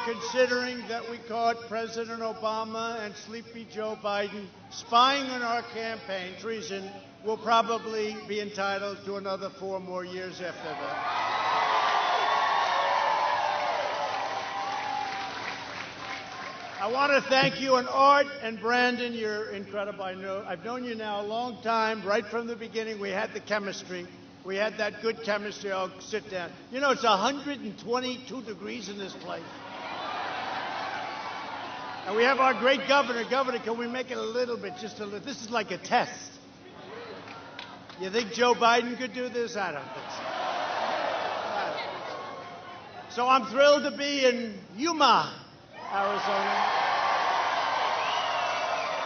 considering that we caught President Obama and sleepy Joe Biden spying on our campaign, treason, will probably be entitled to another 4 more years after that. I want to thank you, and Art and Brandon, you're incredible. I've known you now a long time. Right from the beginning, we had the chemistry. We had that good chemistry. Oh, sit down. You know, it's 122 degrees in this place. And we have our great governor. Governor, can we make it a little bit, just a little? This is like a test. You think Joe Biden could do this? I don't think so. So I'm thrilled to be in Yuma, Arizona,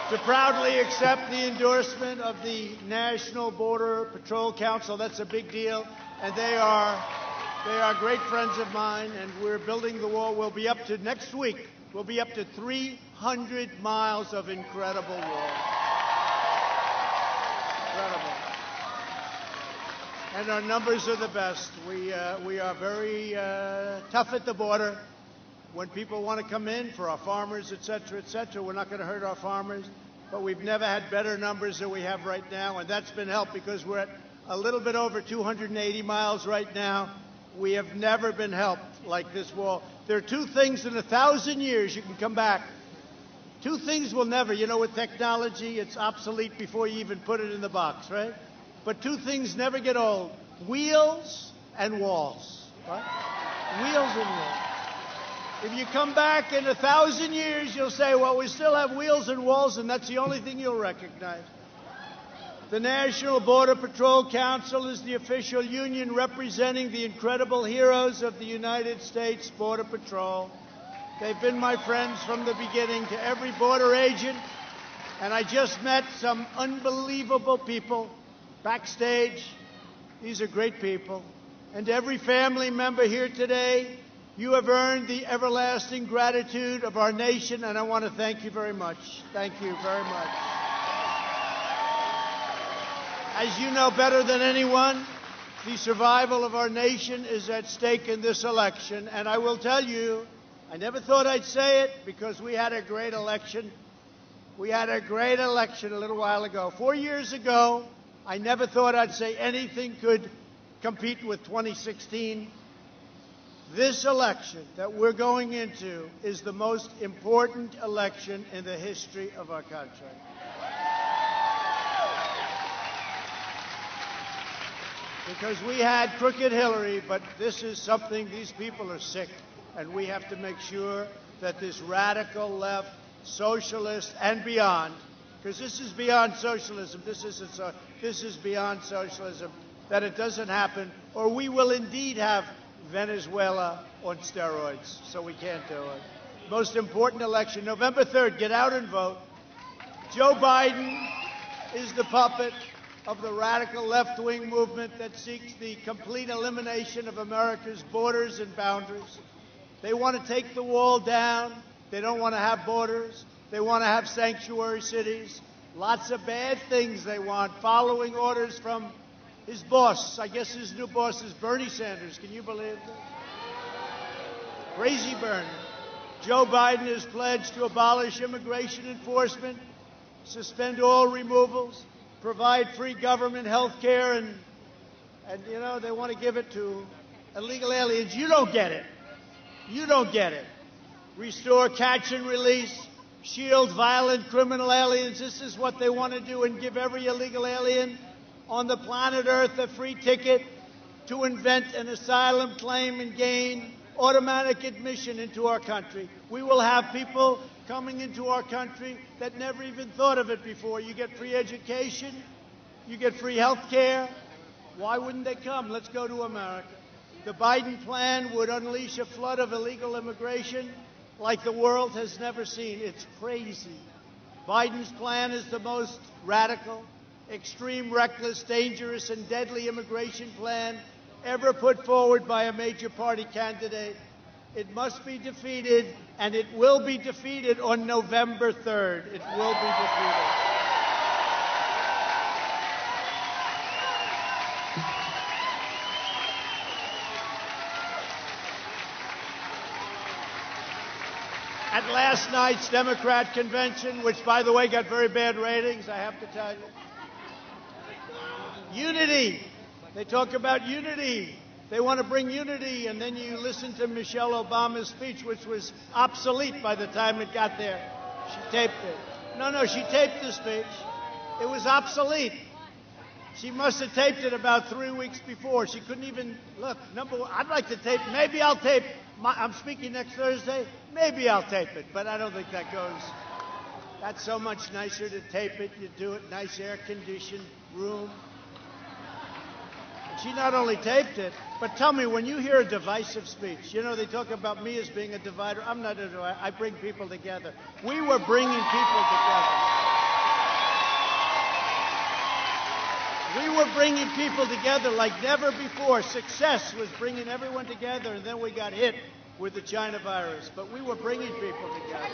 to proudly accept the endorsement of the National Border Patrol Council. That's a big deal, and they are great friends of mine, and we're building the wall. We'll be up to, next week, we'll be up to 300 miles of incredible wall. Incredible. And our numbers are the best. We are very tough at the border. When people want to come in for our farmers, et cetera, we're not going to hurt our farmers. But we've never had better numbers than we have right now, and that's been helped because we're at a little bit over 280 miles right now. We have never been helped like this wall. There are 2 things in 1,000 years you can come back. 2 things will never, you know, with technology, it's obsolete before you even put it in the box, right? But 2 things never get old: wheels and walls, right? Wheels and walls. If you come back in 1,000 years, you'll say, well, we still have wheels and walls, and that's the only thing you'll recognize. The National Border Patrol Council is the official union representing the incredible heroes of the United States Border Patrol. They've been my friends from the beginning. To every border agent, and I just met some unbelievable people backstage. These are great people. And to every family member here today, you have earned the everlasting gratitude of our nation, and I want to thank you very much. Thank you very much. As you know better than anyone, the survival of our nation is at stake in this election. And I will tell you, I never thought I'd say it because we had a great election. We had a great election a little while ago. 4 years ago, I never thought I'd say anything could compete with 2016. This election that we're going into is the most important election in the history of our country. Because we had crooked Hillary, but this is something, these people are sick, and we have to make sure that this radical left, socialist, and beyond, because this is beyond socialism, this is beyond socialism, that it doesn't happen, or we will indeed have Venezuela on steroids, so we can't do it. Most important election, November 3rd, get out and vote. Joe Biden is the puppet of the radical left-wing movement that seeks the complete elimination of America's borders and boundaries. They want to take the wall down. They don't want to have borders. They want to have sanctuary cities. Lots of bad things they want, following orders from his boss. I guess his new boss is Bernie Sanders. Can you believe that? Crazy Bernie. Joe Biden has pledged to abolish immigration enforcement, suspend all removals, provide free government health care, and you know, they want to give it to illegal aliens. You don't get it. You don't get it. Restore catch and release, shield violent criminal aliens. This is what they want to do, and give every illegal alien on the planet Earth a free ticket to invent an asylum claim and gain automatic admission into our country. We will have people coming into our country that never even thought of it before. You get free education, you get free health care. Why wouldn't they come? Let's go to America. The Biden plan would unleash a flood of illegal immigration like the world has never seen. It's crazy. Biden's plan is the most radical, extreme, reckless, dangerous, and deadly immigration plan ever put forward by a major party candidate. It must be defeated, and it will be defeated on November 3rd. It will be defeated. at last night's Democrat convention, which, by the way, got very bad ratings, I have to tell you. Unity. They talk about unity. They want to bring unity, and then you listen to Michelle Obama's speech, which was obsolete by the time it got there. She taped it. No, she taped the speech. It was obsolete. She must have taped it about 3 weeks before. She couldn't even, look, number one, I'd like to tape, maybe I'll tape, I'm speaking next Thursday, maybe I'll tape it, but I don't think that goes. That's so much nicer to tape it. You do it, nice air-conditioned room. She not only taped it, but tell me, when you hear a divisive speech, you know, they talk about me as being a divider. I'm not a divider. I bring people together. We were bringing people together. We were bringing people together like never before. Success was bringing everyone together, and then we got hit with the China virus. But we were bringing people together.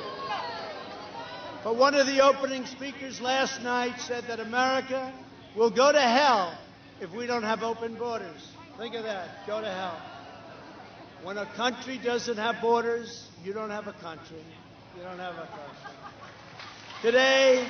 But one of the opening speakers last night said that America will go to hell if we don't have open borders. Think of that. Go to hell. When a country doesn't have borders, you don't have a country. You don't have a country. Today,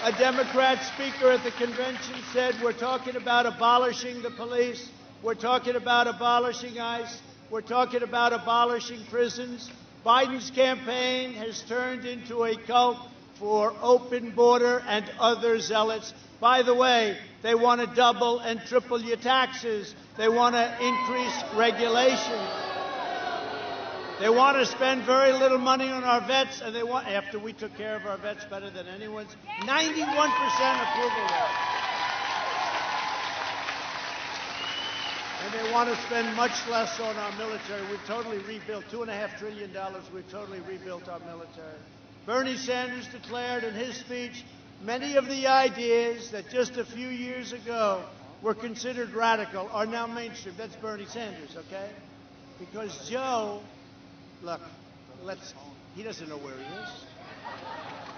a Democrat speaker at the convention said, we're talking about abolishing the police. We're talking about abolishing ICE. We're talking about abolishing prisons. Biden's campaign has turned into a cult for open border and other zealots. By the way, they want to double and triple your taxes. They want to increase regulation. They want to spend very little money on our vets, and they want, after we took care of our vets better than anyone's, 91% approval rate. And they want to spend much less on our military. We've totally rebuilt, $2.5 trillion, we've totally rebuilt our military. Bernie Sanders declared in his speech, many of the ideas that just a few years ago were considered radical are now mainstream. That's Bernie Sanders, okay? Because Joe, look, he doesn't know where he is.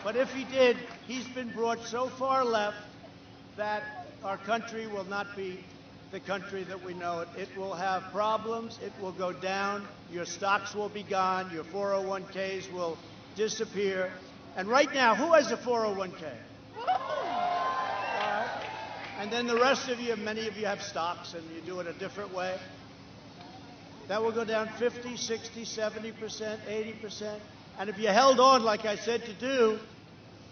But if he did, he's been brought so far left that our country will not be the country that we know it. It will have problems. It will go down. Your stocks will be gone. Your 401ks will disappear. And right now, who has a 401k? And then the rest of you, many of you have stocks and you do it a different way. That will go down 50, 60, 70%, 80%. And if you held on, like I said to do,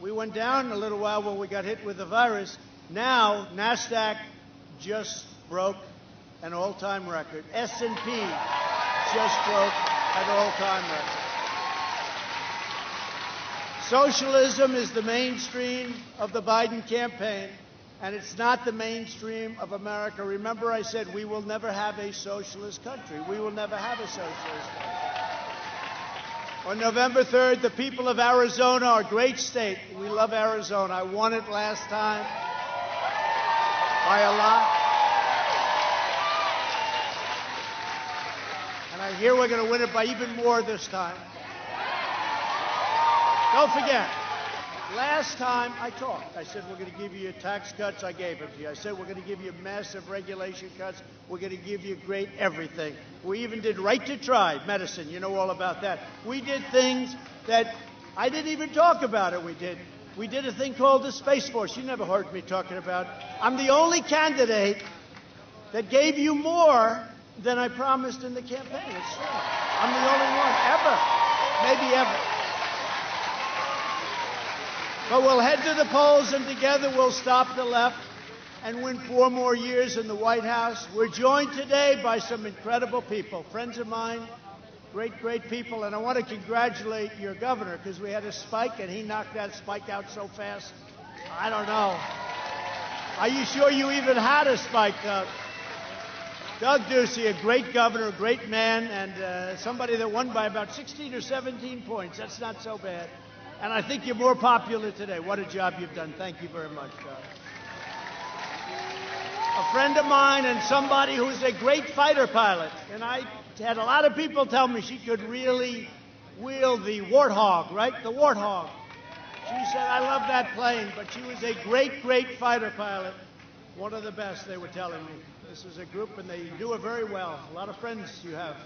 we went down a little while when we got hit with the virus. Now, NASDAQ just broke an all-time record. S&P just broke an all-time record. Socialism is the mainstream of the Biden campaign, and it's not the mainstream of America. Remember, I said we will never have a socialist country. We will never have a socialist country. On November 3rd, the people of Arizona, our great state, we love Arizona. I won it last time by a lot. And I hear we're going to win it by even more this time. Don't forget, last time I talked, I said we're going to give you your tax cuts. I gave them to you. I said we're going to give you massive regulation cuts. We're going to give you great everything. We even did right to try medicine. You know all about that. We did things that I didn't even talk about it. We did a thing called the Space Force. You never heard me talking about. I'm the only candidate that gave you more than I promised in the campaign. It's true. I'm the only one ever, maybe ever. But we'll head to the polls, and together we'll stop the left and win 4 more years in the White House. We're joined today by some incredible people, friends of mine, great, great people. And I want to congratulate your governor, because we had a spike, and he knocked that spike out so fast. I don't know. Are you sure you even had a spike, Doug? Doug Ducey, a great governor, a great man, and somebody that won by about 16 or 17 points. That's not so bad. And I think you're more popular today. What a job you've done. Thank you very much, Doug. A friend of mine and somebody who's a great fighter pilot. And I had a lot of people tell me she could really wield the Warthog, right? The Warthog. She said, I love that plane, but she was a great, great fighter pilot. One of the best, they were telling me. This is a group, and they do it very well. A lot of friends you have.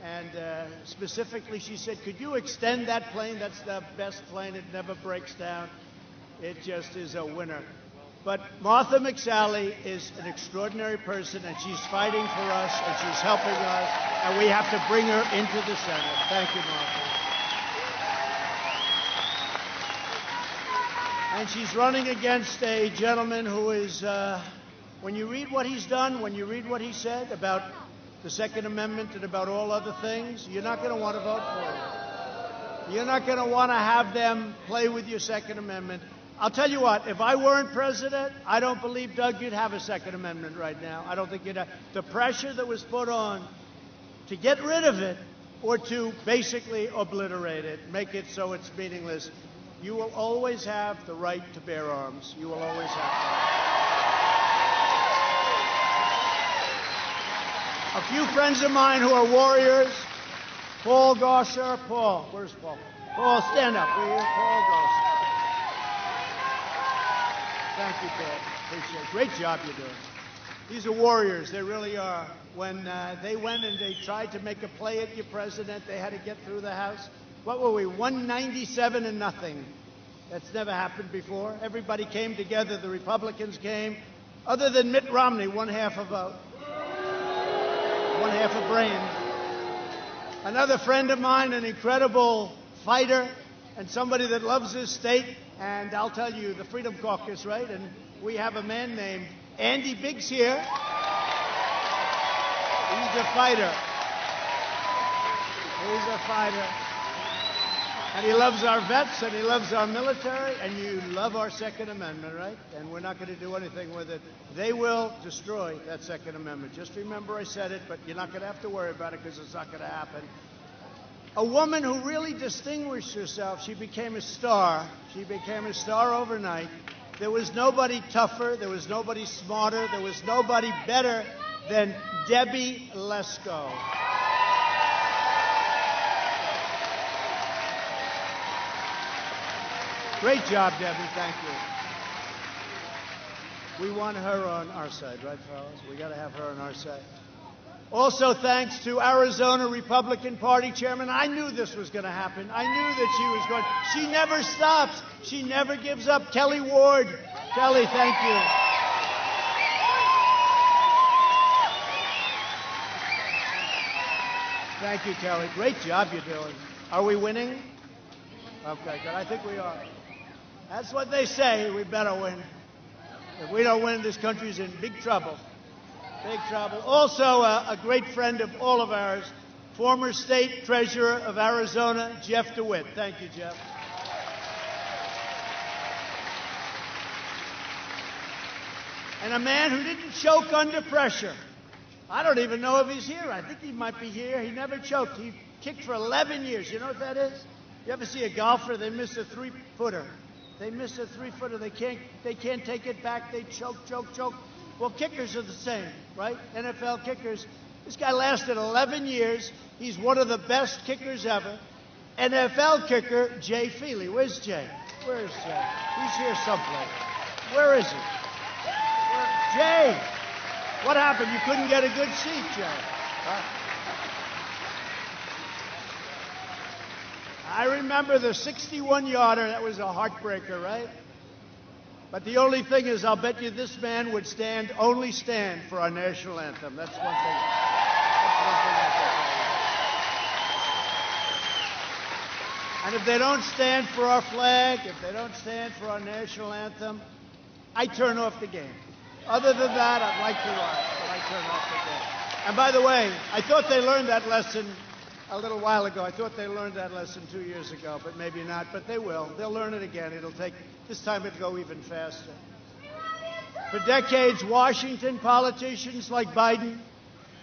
And specifically, she said, could you extend that plane? That's the best plane. It never breaks down. It just is a winner. But Martha McSally is an extraordinary person, and she's fighting for us, and she's helping us, and we have to bring her into the Senate. Thank you, Martha. And she's running against a gentleman who is, when you read what he's done, when you read what he said about the Second Amendment and about all other things, you're not going to want to vote for him. You're not going to want to have them play with your Second Amendment. I'll tell you what, if I weren't president, I don't believe, Doug, you'd have a Second Amendment right now. I don't think you'd have. The pressure that was put on to get rid of it or to basically obliterate it, make it so it's meaningless, you will always have the right to bear arms. You will always have that. A few friends of mine who are warriors, Paul Gosser. Paul, where's Paul? Paul, stand up, will you? Paul Gosser. Thank you, Paul. Appreciate it. Great job you're doing. These are warriors. They really are. When they went and they tried to make a play at your president, they had to get through the House. What were we, 197-0? That's never happened before. Everybody came together. The Republicans came. Other than Mitt Romney, one half a vote. One half a brain. Another friend of mine, an incredible fighter and somebody that loves his state. And I'll tell you, the Freedom Caucus, right? And we have a man named Andy Biggs here. He's a fighter. He's a fighter. And he loves our vets, and he loves our military, and you love our Second Amendment, right? And we're not going to do anything with it. They will destroy that Second Amendment. Just remember I said it, but you're not going to have to worry about it because it's not going to happen. A woman who really distinguished herself, she became a star. She became a star overnight. There was nobody tougher, there was nobody smarter, there was nobody better than Debbie Lesko. Great job, Debbie. Thank you. We want her on our side, right, fellas? We got to have her on our side. Also, thanks to Arizona Republican Party Chairman. I knew this was going to happen. I knew that she was going. She never stops. She never gives up. Kelly Ward. Kelly, thank you. Thank you, Kelly. Great job you're doing. Are we winning? Okay, good. I think we are. That's what they say. We better win. If we don't win, this country's in big trouble. Big trouble. Also, a great friend of all of ours, former state treasurer of Arizona, Jeff DeWitt. Thank you, Jeff. And a man who didn't choke under pressure. I don't even know if he's here. I think he might be here. He never choked. He kicked for 11 years. You know what that is? You ever see a golfer? They miss a three-footer. They miss a three-footer. They can't take it back. They choke. Well, kickers are the same, right? NFL kickers. This guy lasted 11 years. He's one of the best kickers ever. NFL kicker, Jay Feely. Where's Jay? Where's Jay? He's here someplace. Where is he? Jay! What happened? You couldn't get a good seat, Jay. I remember the 61-yarder. That was a heartbreaker, right? But the only thing is, I'll bet you this man would only stand for our national anthem. That's one thing. That's one thing I can tell you. And if they don't stand for our flag, if they don't stand for our national anthem, I turn off the game. Other than that, I'd like to watch, but I turn off the game. And by the way, I thought they learned that lesson a little while ago. I thought they learned that lesson 2 years ago, but maybe not. But they will. They'll learn it again. This time it'll go even faster. For decades, Washington politicians like Biden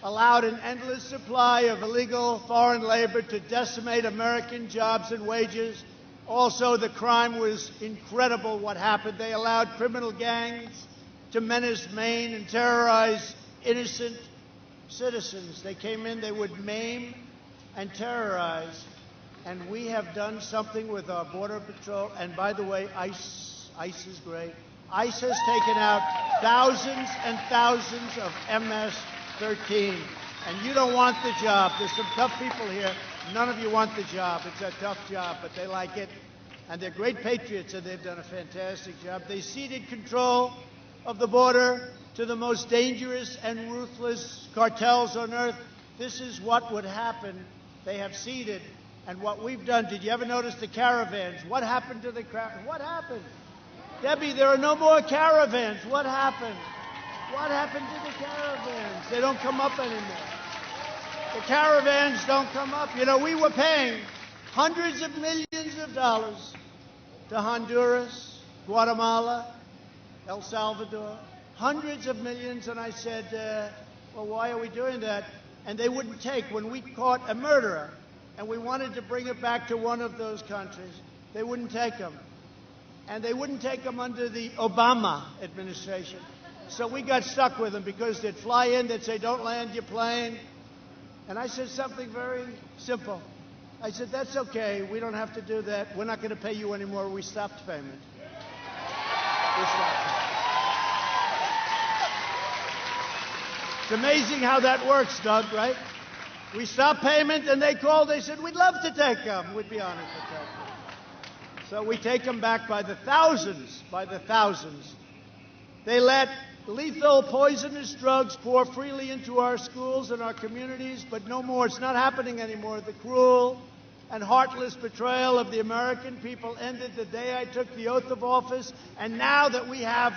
allowed an endless supply of illegal foreign labor to decimate American jobs and wages. Also, the crime was incredible what happened. They allowed criminal gangs to menace Maine and terrorize innocent citizens. They came in, they would maim and terrorize. And we have done something with our Border Patrol. And by the way, ICE is great. ICE has taken out thousands and thousands of MS-13. And you don't want the job. There's some tough people here. None of you want the job. It's a tough job, but they like it. And they're great patriots, and they've done a fantastic job. They ceded control of the border to the most dangerous and ruthless cartels on earth. This is what would happen. They have ceded. And what we've done, did you ever notice the caravans? What happened to the caravans? What happened? Debbie, there are no more caravans. What happened? What happened to the caravans? They don't come up anymore. The caravans don't come up. You know, we were paying hundreds of millions of dollars to Honduras, Guatemala, El Salvador, hundreds of millions. And I said, well, why are we doing that? And they wouldn't take. When we caught a murderer and we wanted to bring it back to one of those countries, they wouldn't take him. And they wouldn't take him under the Obama administration. So we got stuck with them because they'd fly in, they'd say, don't land your plane. And I said something very simple. I said, that's okay. We don't have to do that. We're not going to pay you anymore. We stopped payment. We stopped. It's amazing how that works, Doug, right? We stopped payment, and they called. They said, we'd love to take them. We'd be honored to take them. So we take them back by the thousands, by the thousands. They let lethal, poisonous drugs pour freely into our schools and our communities, but no more. It's not happening anymore. The cruel and heartless betrayal of the American people ended the day I took the oath of office, and now that we have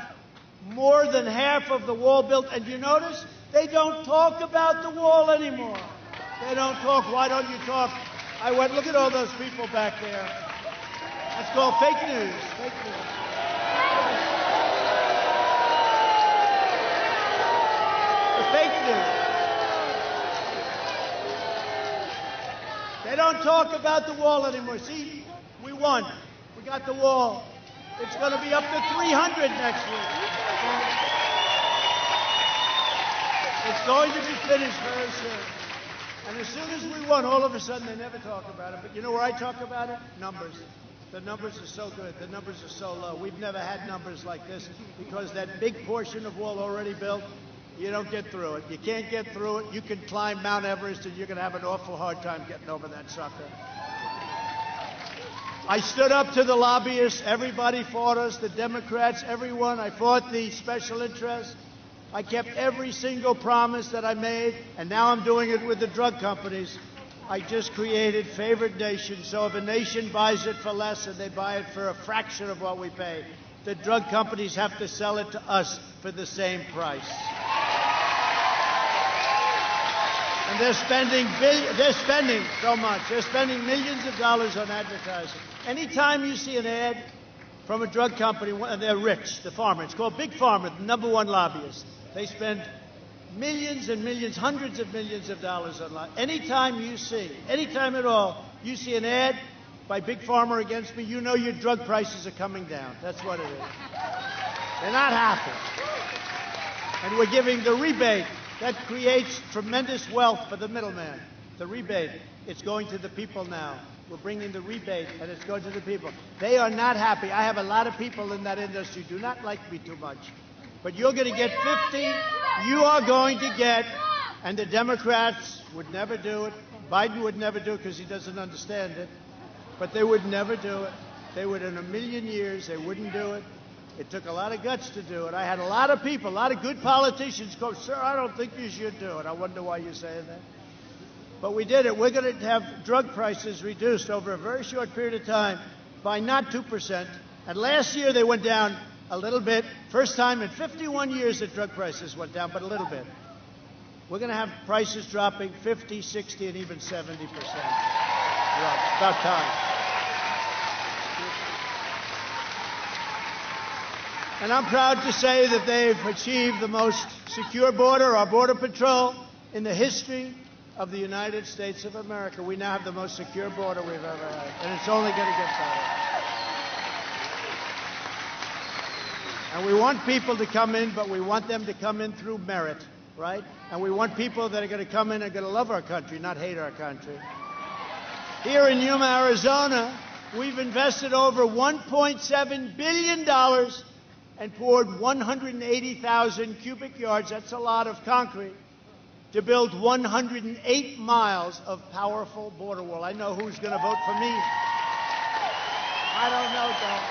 more than half of the wall built, and you notice they don't talk about the wall anymore. They don't talk. Why don't you talk? I went, look at all those people back there. That's called fake news. Fake news. Fake news. They don't talk about the wall anymore. See, we won. We got the wall. It's going to be up to 300 next week. It's going to be finished very soon. And as soon as we won, all of a sudden they never talk about it. But you know where I talk about it? Numbers. The numbers are so good. The numbers are so low. We've never had numbers like this because that big portion of wall already built, you don't get through it. You can't get through it. You can climb Mount Everest, and you're going to have an awful hard time getting over that sucker. I stood up to the lobbyists. Everybody fought us, the Democrats, everyone. I fought the special interests. I kept every single promise that I made, and now I'm doing it with the drug companies. I just created favored nations, so if a nation buys it for less and they buy it for a fraction of what we pay, the drug companies have to sell it to us for the same price. And they're spending so much. They're spending millions of dollars on advertising. Anytime you see an ad from a drug company, and they're rich, the pharma, it's called Big Pharma, the number one lobbyist. They spend millions and millions, hundreds of millions of dollars on lobbying. Anytime at all, you see an ad by Big Pharma against me, you know your drug prices are coming down. That's what it is. They're not happy. And we're giving the rebate. That creates tremendous wealth for the middleman. The rebate, it's going to the people now. We're bringing the rebate, and it's going to the people. They are not happy. I have a lot of people in that industry who do not like me too much. But you're going to get 50. You are going to get, and the Democrats would never do it. Biden would never do it because he doesn't understand it. But they would never do it. They would, in a million years, they wouldn't do it. It took a lot of guts to do it. I had a lot of people, a lot of good politicians go, sir, I don't think you should do it. I wonder why you're saying that. But we did it. We're going to have drug prices reduced over a very short period of time by not 2%. And last year they went down a little bit. First time in 51 years that drug prices went down, but a little bit. We're going to have prices dropping 50, 60, and even 70%. Right, about time. And I'm proud to say that they've achieved the most secure border, our Border Patrol, in the history of the United States of America. We now have the most secure border we've ever had, and it's only going to get better. And we want people to come in, but we want them to come in through merit, right? And we want people that are going to come in and are going to love our country, not hate our country. Here in Yuma, Arizona, we've invested over $1.7 billion and poured 180,000 cubic yards, that's a lot of concrete, to build 108 miles of powerful border wall. I know who's going to vote for me. I don't know, Doug.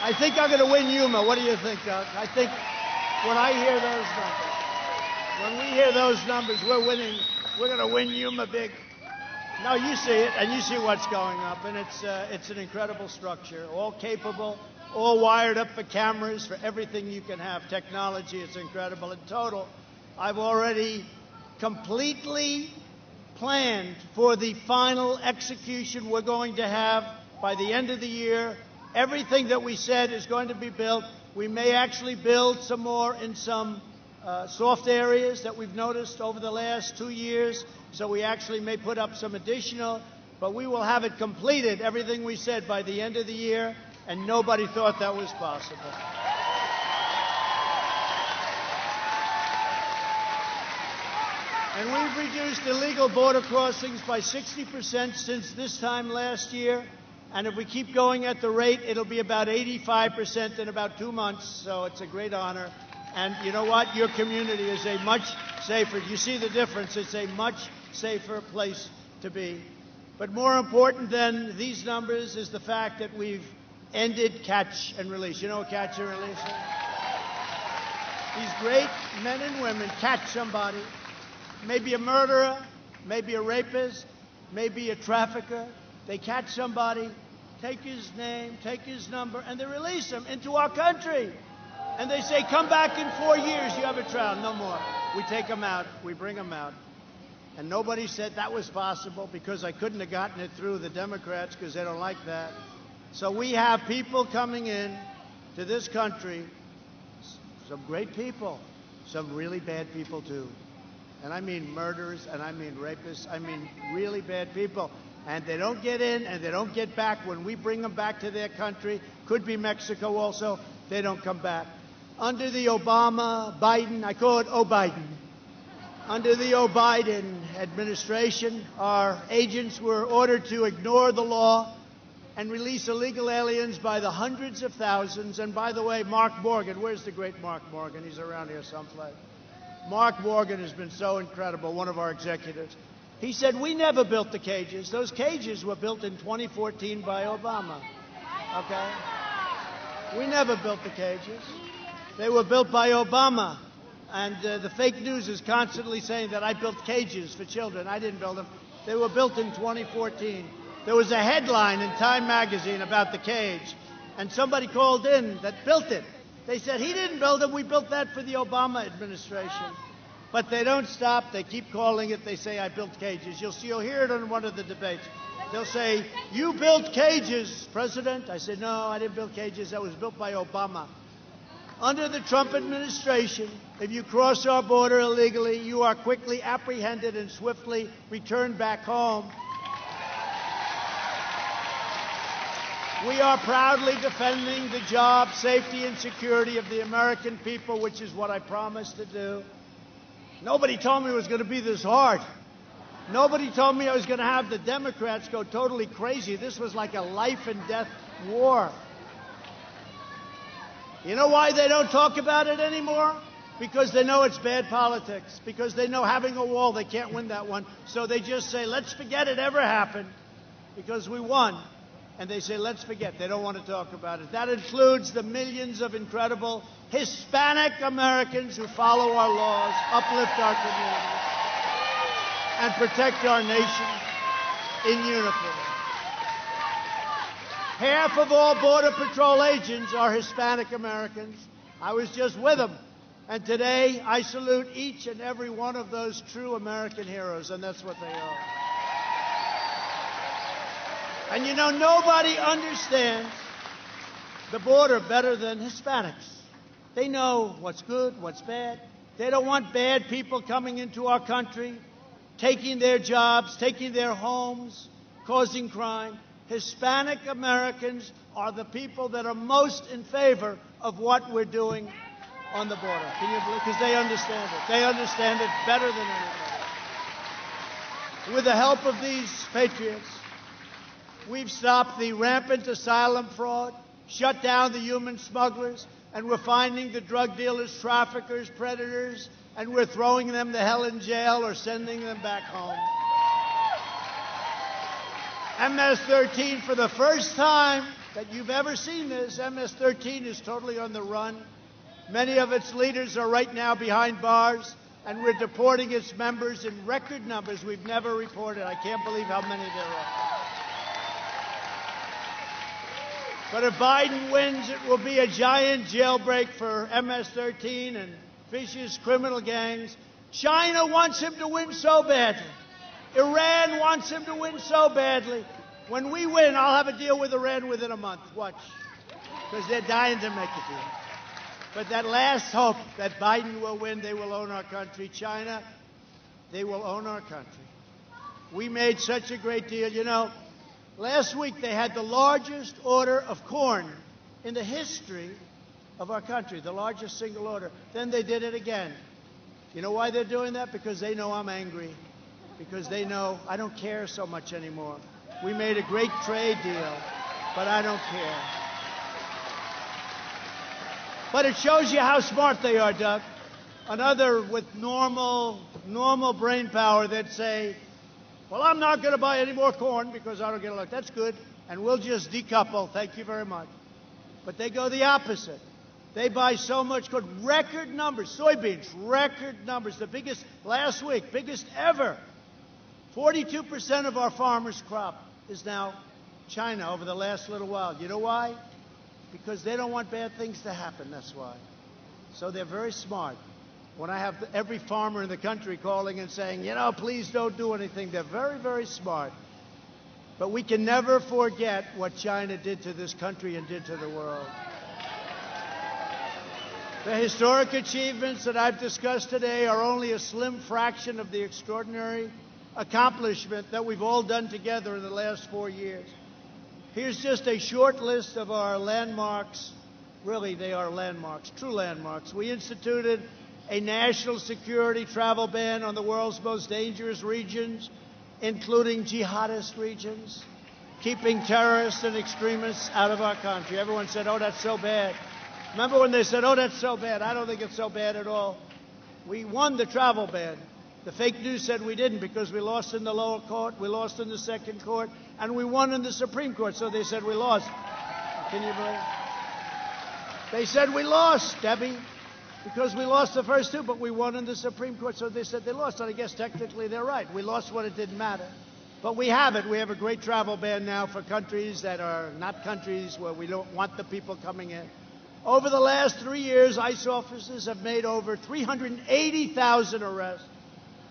I think I'm going to win Yuma. What do you think, Doug? I think when I hear those numbers, when we hear those numbers, we're winning. We're going to win Yuma big. No, you see it, and you see what's going up, and it's an incredible structure, all capable, all wired up for cameras, for everything you can have. Technology, it's incredible. In total, I've already completely planned for the final execution we're going to have by the end of the year. Everything that we said is going to be built. We may actually build some more in some soft areas that we've noticed over the last 2 years. So we actually may put up some additional, but we will have it completed, everything we said, by the end of the year, and nobody thought that was possible. And we've reduced illegal border crossings by 60% since this time last year. And if we keep going at the rate, it'll be about 85% in about 2 months. So it's a great honor. And you know what? Your community is a much safer. You see the difference. It's a much safer place to be. But more important than these numbers is the fact that we've ended catch and release. You know what catch and release is? These great men and women catch somebody, maybe a murderer, maybe a rapist, maybe a trafficker. They catch somebody, take his name, take his number, and they release him into our country. And they say, come back in 4 years, you have a trial. No more. We take them out. We bring them out. And nobody said that was possible because I couldn't have gotten it through the Democrats because they don't like that. So we have people coming in to this country, some great people, some really bad people too. And I mean murderers, and I mean rapists, I mean really bad people. And they don't get in and they don't get back. When we bring them back to their country, could be Mexico also, they don't come back. Under the Obama, Biden, I call it O'Biden. Under the O'Biden administration, our agents were ordered to ignore the law and release illegal aliens by the hundreds of thousands. And by the way, Mark Morgan, where's the great Mark Morgan? He's around here someplace. Mark Morgan has been so incredible, one of our executives. He said, we never built the cages. Those cages were built in 2014 by Obama. Okay? We never built the cages. They were built by Obama. And the fake news is constantly saying that I built cages for children. I didn't build them. They were built in 2014. There was a headline in Time magazine about the cage. And somebody called in that built it. They said, he didn't build them. We built that for the Obama administration. But they don't stop. They keep calling it. They say, I built cages. You'll hear it on one of the debates. They'll say, you built cages, President. I said, no, I didn't build cages. That was built by Obama. Under the Trump administration, if you cross our border illegally, you are quickly apprehended and swiftly returned back home. We are proudly defending the job, safety, and security of the American people, which is what I promised to do. Nobody told me it was going to be this hard. Nobody told me I was going to have the Democrats go totally crazy. This was like a life and death war. You know why they don't talk about it anymore? Because they know it's bad politics. Because they know having a wall, they can't win that one. So they just say, let's forget it ever happened. Because we won. And they say, let's forget. They don't want to talk about it. That includes the millions of incredible Hispanic Americans who follow our laws, uplift our communities, and protect our nation in uniform. Half of all Border Patrol agents are Hispanic Americans. I was just with them. And today, I salute each and every one of those true American heroes, and that's what they are. And you know, nobody understands the border better than Hispanics. They know what's good, what's bad. They don't want bad people coming into our country, taking their jobs, taking their homes, causing crime. Hispanic Americans are the people that are most in favor of what we're doing on the border. Can you believe? Because they understand it. They understand it better than anybody. With the help of these patriots, we've stopped the rampant asylum fraud, shut down the human smugglers, and we're finding the drug dealers, traffickers, predators, and we're throwing them to hell in jail or sending them back home. MS-13, for the first time that you've ever seen this, MS-13 is totally on the run. Many of its leaders are right now behind bars, and we're deporting its members in record numbers we've never reported. I can't believe how many there are. But if Biden wins, it will be a giant jailbreak for MS-13 and vicious criminal gangs. China wants him to win so badly. Iran wants him to win so badly. When we win, I'll have a deal with Iran within a month. Watch. Because they're dying to make a deal. But that last hope that Biden will win, they will own our country. China, they will own our country. We made such a great deal. You know, last week they had the largest order of corn in the history of our country, the largest single order. Then they did it again. You know why they're doing that? Because they know I'm angry. Because they know I don't care so much anymore. We made a great trade deal, but I don't care. But it shows you how smart they are, Doug. Another with normal brain power that say, well, I'm not going to buy any more corn because I don't get a look. That's good. And we'll just decouple. Thank you very much. But they go the opposite. They buy so much corn. Record numbers. Soybeans, record numbers. The biggest last week, biggest ever. 42% of our farmers' crop is now China over the last little while. You know why? Because they don't want bad things to happen, that's why. So they're very smart. When I have every farmer in the country calling and saying, you know, please don't do anything, they're very, very smart. But we can never forget what China did to this country and did to the world. The historic achievements that I've discussed today are only a slim fraction of the extraordinary accomplishment that we've all done together in the last 4 years. Here's just a short list of our landmarks. Really, they are landmarks, true landmarks. We instituted a national security travel ban on the world's most dangerous regions, including jihadist regions, keeping terrorists and extremists out of our country. Everyone said, oh, that's so bad. Remember when they said, oh, that's so bad? I don't think it's so bad at all. We won the travel ban. The fake news said we didn't because we lost in the lower court, we lost in the second court, and we won in the Supreme Court, so they said we lost. Can you believe it? They said we lost, Debbie, because we lost the first two, but we won in the Supreme Court, so they said they lost. And I guess technically they're right. We lost when it didn't matter. But we have it. We have a great travel ban now for countries that are not countries where we don't want the people coming in. Over the last 3 years, ICE officers have made over 380,000 arrests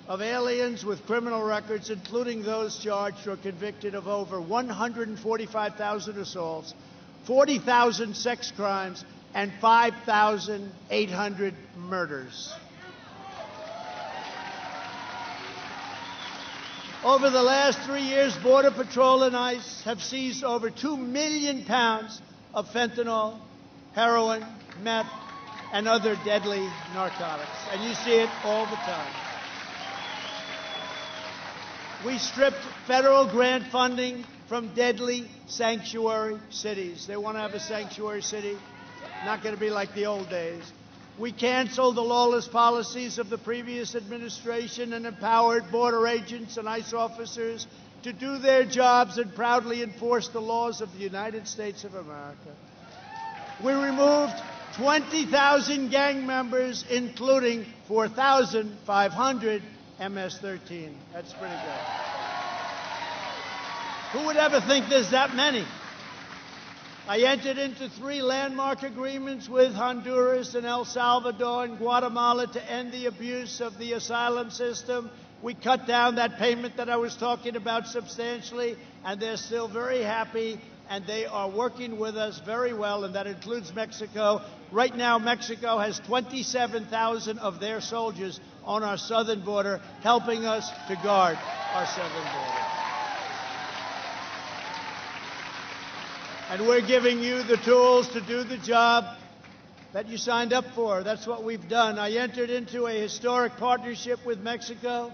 of aliens with criminal records, including those charged or convicted of over 145,000 assaults, 40,000 sex crimes, and 5,800 murders. Over the last 3 years, Border Patrol and ICE have seized over 2 million pounds of fentanyl, heroin, meth, and other deadly narcotics. And you see it all the time. We stripped federal grant funding from deadly sanctuary cities. They want to have a sanctuary city. Not going to be like the old days. We canceled the lawless policies of the previous administration and empowered border agents and ICE officers to do their jobs and proudly enforce the laws of the United States of America. We removed 20,000 gang members, including 4,500 MS-13. That's pretty good. Who would ever think there's that many? I entered into 3 landmark agreements with Honduras and El Salvador and Guatemala to end the abuse of the asylum system. We cut down that payment that I was talking about substantially, and they're still very happy, and they are working with us very well, and that includes Mexico. Right now, Mexico has 27,000 of their soldiers on our southern border, helping us to guard our southern border. And we're giving you the tools to do the job that you signed up for. That's what we've done. I entered into a historic partnership with Mexico,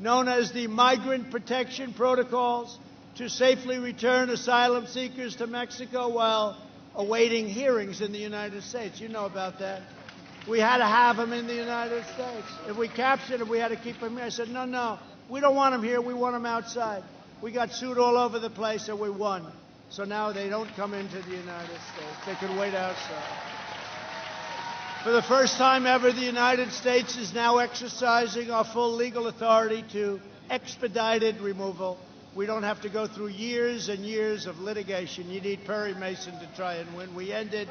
known as the Migrant Protection Protocols, to safely return asylum seekers to Mexico while awaiting hearings in the United States. You know about that. We had to have them in the United States. If we captured them, we had to keep them here. I said, no, we don't want them here. We want them outside. We got sued all over the place, and we won. So now they don't come into the United States. They can wait outside. For the first time ever, the United States is now exercising our full legal authority to expedited removal. We don't have to go through years and years of litigation. You need Perry Mason to try and win. We ended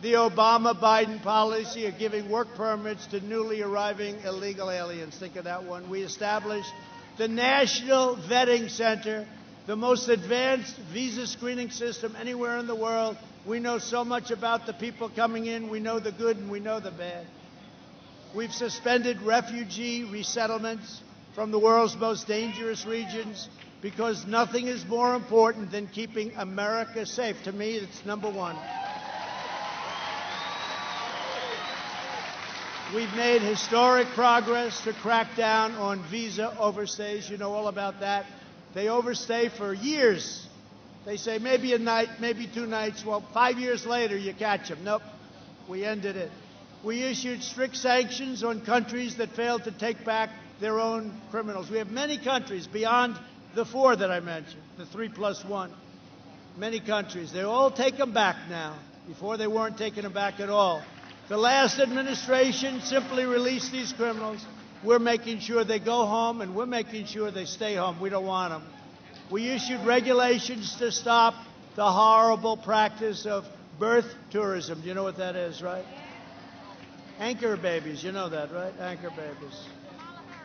the Obama-Biden policy of giving work permits to newly arriving illegal aliens. Think of that one. We established the National Vetting Center, the most advanced visa screening system anywhere in the world. We know so much about the people coming in. We know the good and we know the bad. We've suspended refugee resettlements from the world's most dangerous regions because nothing is more important than keeping America safe. To me, it's number one. We've made historic progress to crack down on visa overstays. You know all about that. They overstay for years. They say maybe a night, maybe 2 nights. Well, 5 years later, you catch them. Nope, we ended it. We issued strict sanctions on countries that failed to take back their own criminals. We have many countries beyond the 4 that I mentioned, the 3+1. Many countries. They all take them back now. Before they weren't taking them back at all. The last administration simply released these criminals. We're making sure they go home, and we're making sure they stay home. We don't want them. We issued regulations to stop the horrible practice of birth tourism. You know what that is, right? Anchor babies. You know that, right? Anchor babies.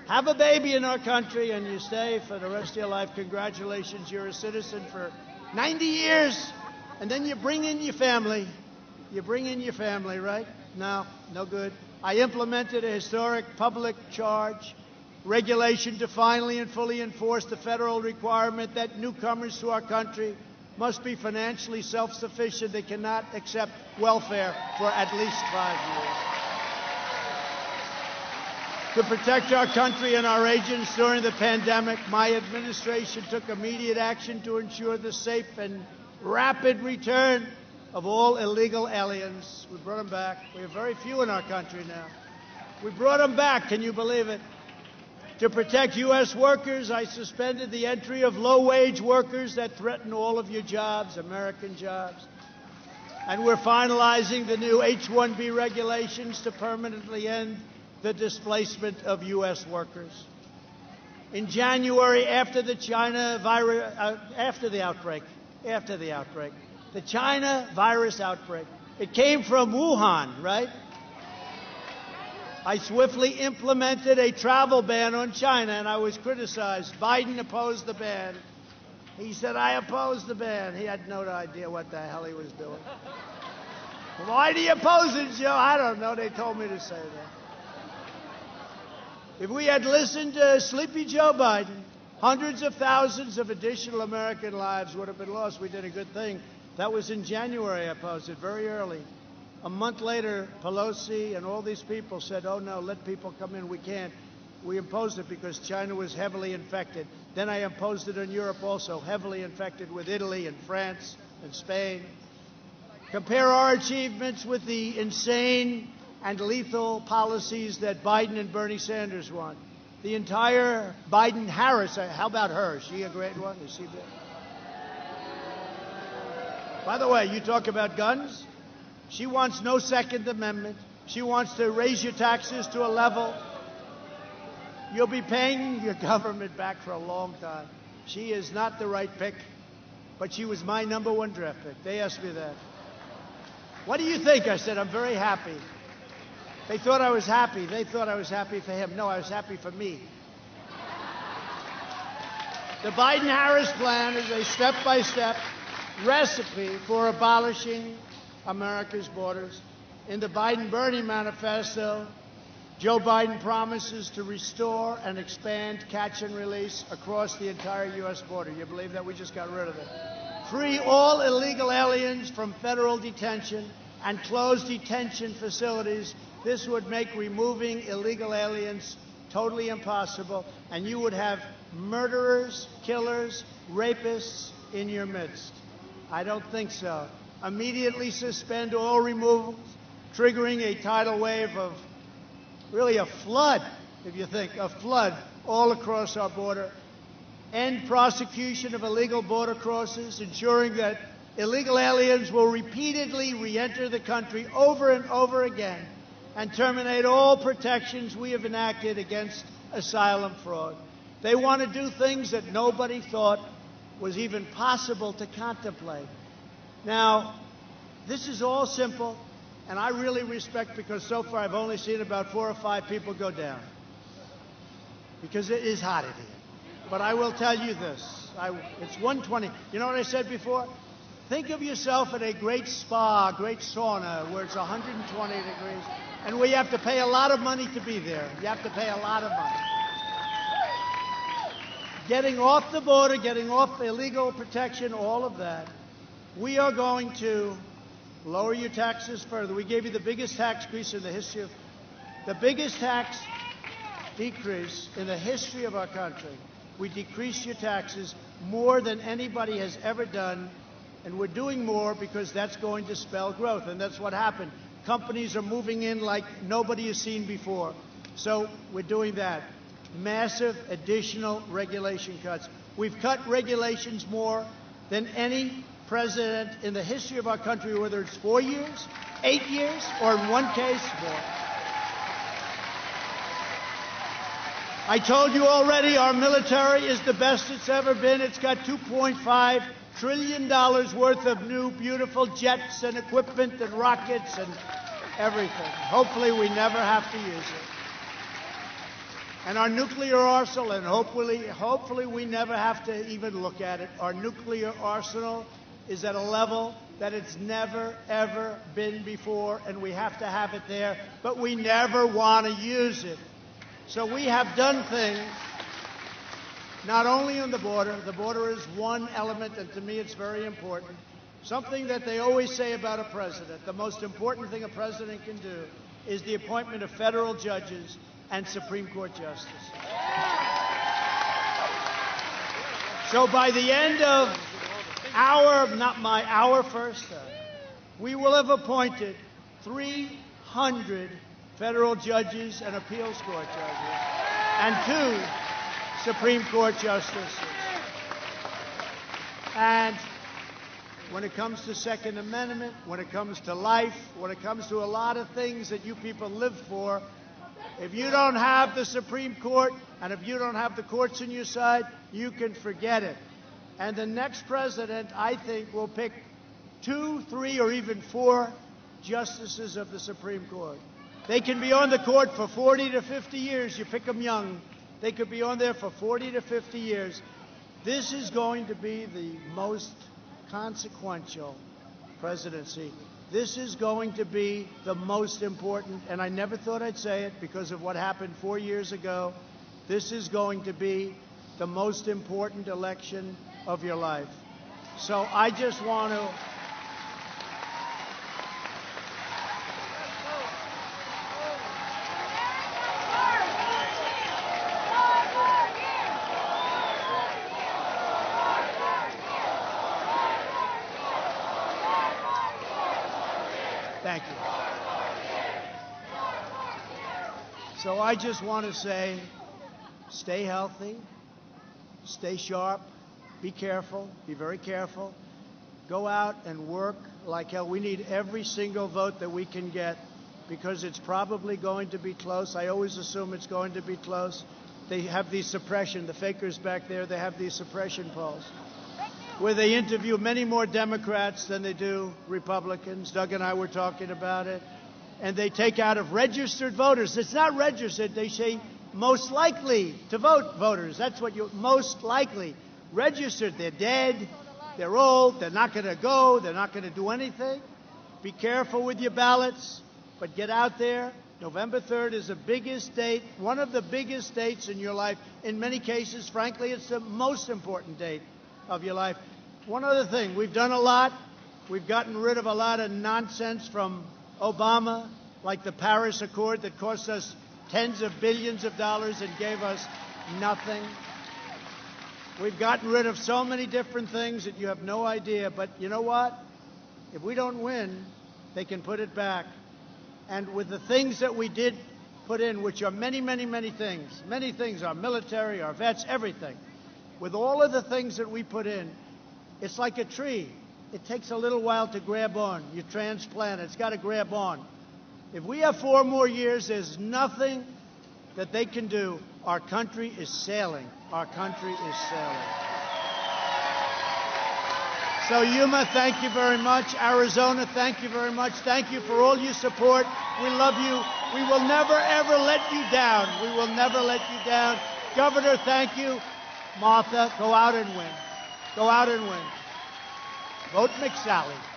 Have a baby in our country, and you stay for the rest of your life. Congratulations, you're a citizen for 90 years, and then you bring in your family. You bring in your family, right? No good. I implemented a historic public charge regulation to finally and fully enforce the federal requirement that newcomers to our country must be financially self-sufficient. They cannot accept welfare for at least 5 years. To protect our country and our agents during the pandemic, my administration took immediate action to ensure the safe and rapid return of all illegal aliens. We brought them back. We have very few in our country now. We brought them back. Can you believe it? To protect U.S. workers, I suspended the entry of low-wage workers that threaten all of your jobs, American jobs. And we're finalizing the new H-1B regulations to permanently end the displacement of U.S. workers. In January, after the China virus, after the outbreak, the China virus outbreak. It came from Wuhan, right? I swiftly implemented a travel ban on China, and I was criticized. Biden opposed the ban. He said, I oppose the ban. He had no idea what the hell he was doing. Why do you oppose it, Joe? I don't know. They told me to say that. If we had listened to Sleepy Joe Biden, hundreds of thousands of additional American lives would have been lost. We did a good thing. That was in January. I opposed it very early. A month later, Pelosi and all these people said, oh, no, let people come in. We can't. We imposed it because China was heavily infected. Then I imposed it on Europe also, heavily infected with Italy and France and Spain. Compare our achievements with the insane and lethal policies that Biden and Bernie Sanders want. The entire Biden-Harris, how about her? Is she a great one? Is she good? By the way, you talk about guns. She wants no Second Amendment. She wants to raise your taxes to a level. You'll be paying your government back for a long time. She is not the right pick, but she was my #1 draft pick. They asked me that. What do you think? I said, I'm very happy. They thought I was happy. They thought I was happy for him. No, I was happy for me. The Biden-Harris plan is a step-by-step recipe for abolishing America's borders. In the Biden-Bernie manifesto, Joe Biden promises to restore and expand catch and release across the entire U.S. border. You believe that? We just got rid of it. Free all illegal aliens from federal detention and close detention facilities. This would make removing illegal aliens totally impossible, and you would have murderers, killers, rapists in your midst. I don't think so. Immediately suspend all removals triggering a tidal wave of really a flood, if you think, a flood all across our border. End prosecution of illegal border crosses, ensuring that illegal aliens will repeatedly re-enter the country over and over again, and terminate all protections we have enacted against asylum fraud. They want to do things that nobody thought was even possible to contemplate. Now, this is all simple, and I really respect, because so far I've only seen about 4 or 5 people go down, because it is hot in here. But I will tell you this, it's 120. You know what I said before? Think of yourself at a great spa, great sauna, where it's 120 degrees, and where you have to pay a lot of money to be there. You have to pay a lot of money. Getting off the border, getting off illegal protection, all of that. We are going to lower your taxes further. We gave you the biggest tax increase in the history of, the biggest tax decrease in the history of our country. We decreased your taxes more than anybody has ever done, and we're doing more because that's going to spell growth, and that's what happened. Companies are moving in like nobody has seen before. So we're doing that. Massive additional regulation cuts. We've cut regulations more than any president in the history of our country, whether it's 4 years, 8 years, or in one case, more. I told you already, our military is the best it's ever been. It's got $2.5 trillion worth of new, beautiful jets and equipment and rockets and everything. Hopefully, we never have to use it. And our nuclear arsenal, and hopefully we never have to even look at it. Our nuclear arsenal is at a level that it's never, ever been before, and we have to have it there, but we never want to use it. So we have done things, not only on the border. The border is one element, and to me it's very important. Something that they always say about a president, the most important thing a president can do is the appointment of federal judges and Supreme Court justices. So by the end of our first term, we will have appointed 300 federal judges and appeals court judges and 2 Supreme Court justices. And when it comes to Second Amendment, when it comes to life, when it comes to a lot of things that you people live for, if you don't have the Supreme Court and if you don't have the courts on your side, you can forget it. And the next president, I think, will pick 2, 3, or even 4 justices of the Supreme Court. They can be on the court for 40 to 50 years. You pick them young. They could be on there for 40 to 50 years. This is going to be the most consequential presidency. This is going to be the most important, and I never thought I'd say it because of what happened 4 years ago. This is going to be the most important election of your life. So I just want to... Thank you. So I just want to say, stay healthy, stay sharp, be careful, be very careful. Go out and work like hell. We need every single vote that we can get because it's probably going to be close. I always assume it's going to be close. They have these suppression, the fakers back there, they have these suppression polls where they interview many more Democrats than they do Republicans. Doug and I were talking about it. And they take out of registered voters. It's not registered. They say most likely to vote voters. That's what you most likely. Registered, they're dead, they're old, they're not going to go, they're not going to do anything. Be careful with your ballots, but get out there. November 3rd is the biggest date, one of the biggest dates in your life. In many cases, frankly, it's the most important date of your life. One other thing, we've done a lot. We've gotten rid of a lot of nonsense from Obama, like the Paris Accord that cost us tens of billions of dollars and gave us nothing. We've gotten rid of so many different things that you have no idea. But you know what? If we don't win, they can put it back. And with the things that we did put in, which are many, many, many things, our military, our vets, everything. With all of the things that we put in, it's like a tree. It takes a little while to grab on. You transplant it. It's got to grab on. If we have 4 more years, there's nothing that they can do. Our country is sailing. Our country is sailing. So, Yuma, thank you very much. Arizona, thank you very much. Thank you for all your support. We love you. We will never, ever let you down. We will never let you down. Governor, thank you. Martha, go out and win. Go out and win. Vote McSally.